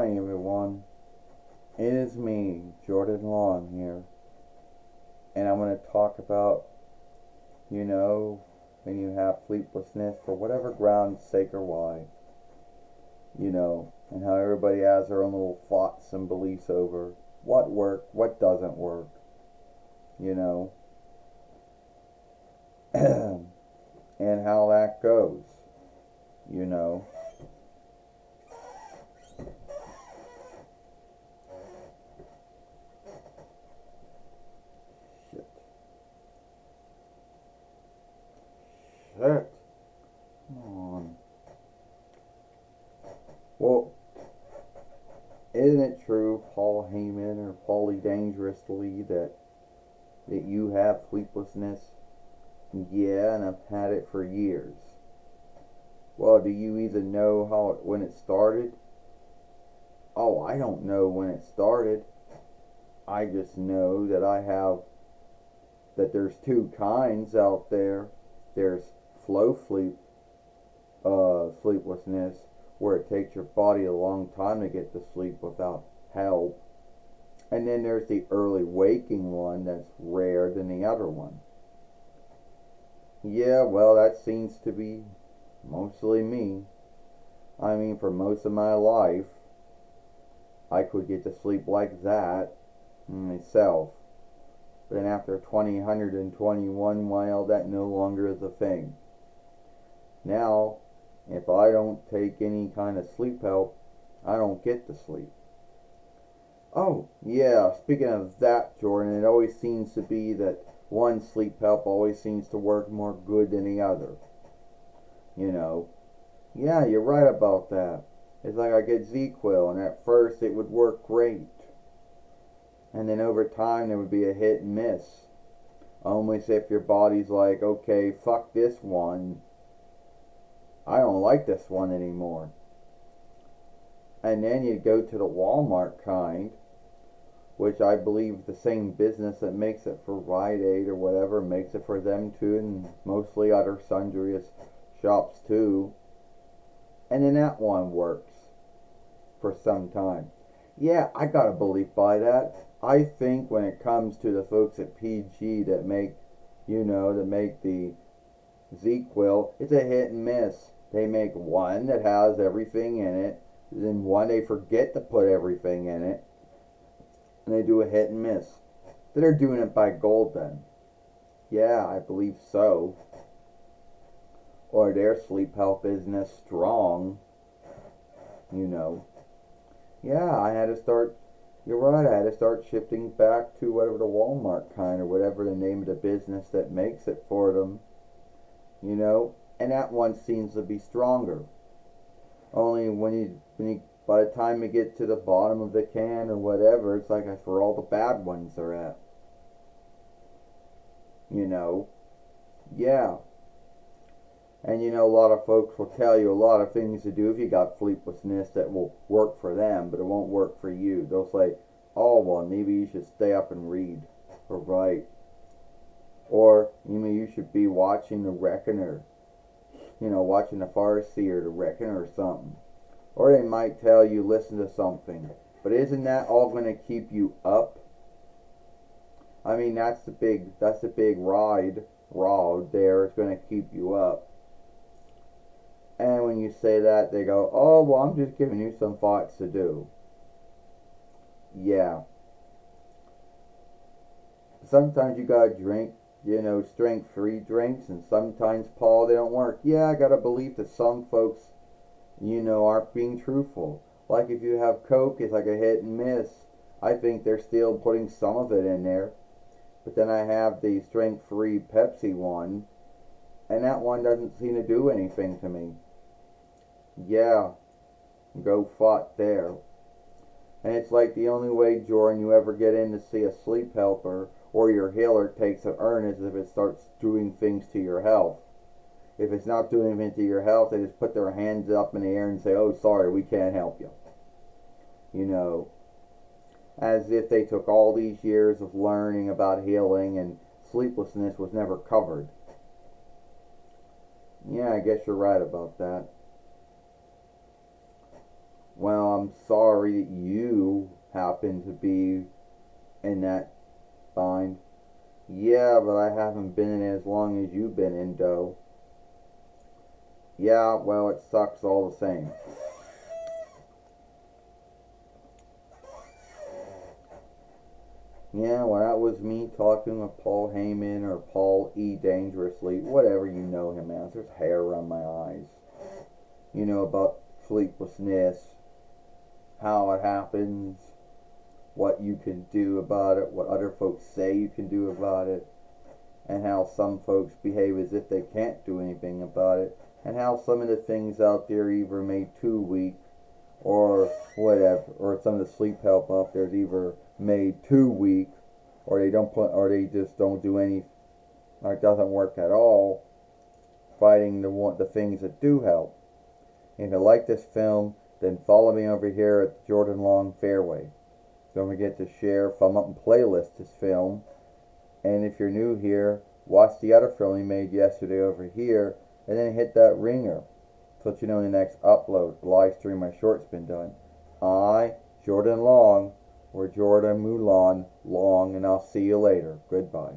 Hi everyone, it is me, Jordan Long here, and I'm going to talk about, when you have sleeplessness for whatever ground's sake or why, and how everybody has their own little thoughts and beliefs over what works, what doesn't work, you know, and how that goes, you know. Shit. Shit. Come on. Well, isn't it true, Paul Heyman or Paulie Dangerously, that you have sleeplessness? Yeah, and I've had it for years. Well, do you even know when it started? Oh, I don't know when it started. I just know that there's two kinds out there. There's flow sleeplessness, where it takes your body a long time to get to sleep without help. And then there's the early waking one that's rarer than the other one. Yeah, well, that seems to be mostly me. I mean, for most of my life, I could get to sleep like that myself. But then after 121, well, that no longer is a thing. Now, if I don't take any kind of sleep help, I don't get to sleep. Oh, yeah, speaking of that, Jordan, it always seems to be that one sleep help always seems to work more good than the other. You know. Yeah, you're right about that. It's like I get Z-Quil, and at first it would work great. And then over time there would be a hit and miss. Almost if your body's like, okay, fuck this one. I don't like this one anymore. And then you'd go to the Walmart kind, which I believe the same business that makes it for Rite Aid or whatever makes it for them too, and mostly other sundry shops too. And then that one works for some time. Yeah, I gotta believe by that. I think when it comes to the folks at PG that make, that make the Z-Quil, it's a hit and miss. They make one that has everything in it, then one they forget to put everything in it, and they do a hit and miss. They're doing it by gold then. Yeah, I believe so. Or their sleep help isn't as strong, you know. Yeah, you're right, I had to start shifting back to whatever the Walmart kind or whatever the name of the business that makes it for them, and that one seems to be stronger. Only by the time you get to the bottom of the can or whatever, it's like that's where all the bad ones are at. Yeah. And a lot of folks will tell you a lot of things to do if you got sleeplessness that will work for them, but it won't work for you. They'll say, oh, well, maybe you should stay up and read or write. Or, you should be watching The Reckoner. Watching the Farseer, The Reckoner or something. Or they might tell you, listen to something. But isn't that all going to keep you up? I mean, that's the big rod there. It's going to keep you up. And when you say that, they go, oh, well, I'm just giving you some thoughts to do. Yeah. Sometimes you gotta drink, strength-free drinks, and sometimes, Paul, they don't work. Yeah, I gotta believe that some folks, aren't being truthful. Like if you have Coke, it's like a hit and miss. I think they're still putting some of it in there. But then I have the strength-free Pepsi one, and that one doesn't seem to do anything to me. Yeah, go fought there. And it's like the only way, Jordan, you ever get in to see a sleep helper or your healer takes an earn is if it starts doing things to your health. If it's not doing anything to your health, they just put their hands up in the air and say, oh, sorry, we can't help you. As if they took all these years of learning about healing and sleeplessness was never covered. Yeah, I guess you're right about that. Well, I'm sorry that you happen to be in that bind. Yeah, but I haven't been in it as long as you've been in, Doe. Yeah, well, it sucks all the same. Yeah, well, that was me talking with Paul Heyman or Paul E. Dangerously, whatever you know him as. There's hair around my eyes. You know about sleeplessness, how it happens, what you can do about it, what other folks say you can do about it, and how some folks behave as if they can't do anything about it, and how some of the things out there either made too weak or whatever, or some of the sleep help out there is either made too weak, or they don't put, or they just don't do any, or it doesn't work at all. Fighting the things that do help. If you like this film, then follow me over here at Jordan Long Fairway. Don't forget to share, thumb up, and playlist this film. And if you're new here, watch the other film we made yesterday over here, and then hit that ringer to let you know when the next upload, live stream, my short's been done. Jordan Long, or Jordan Mulan Long, and I'll see you later. Goodbye.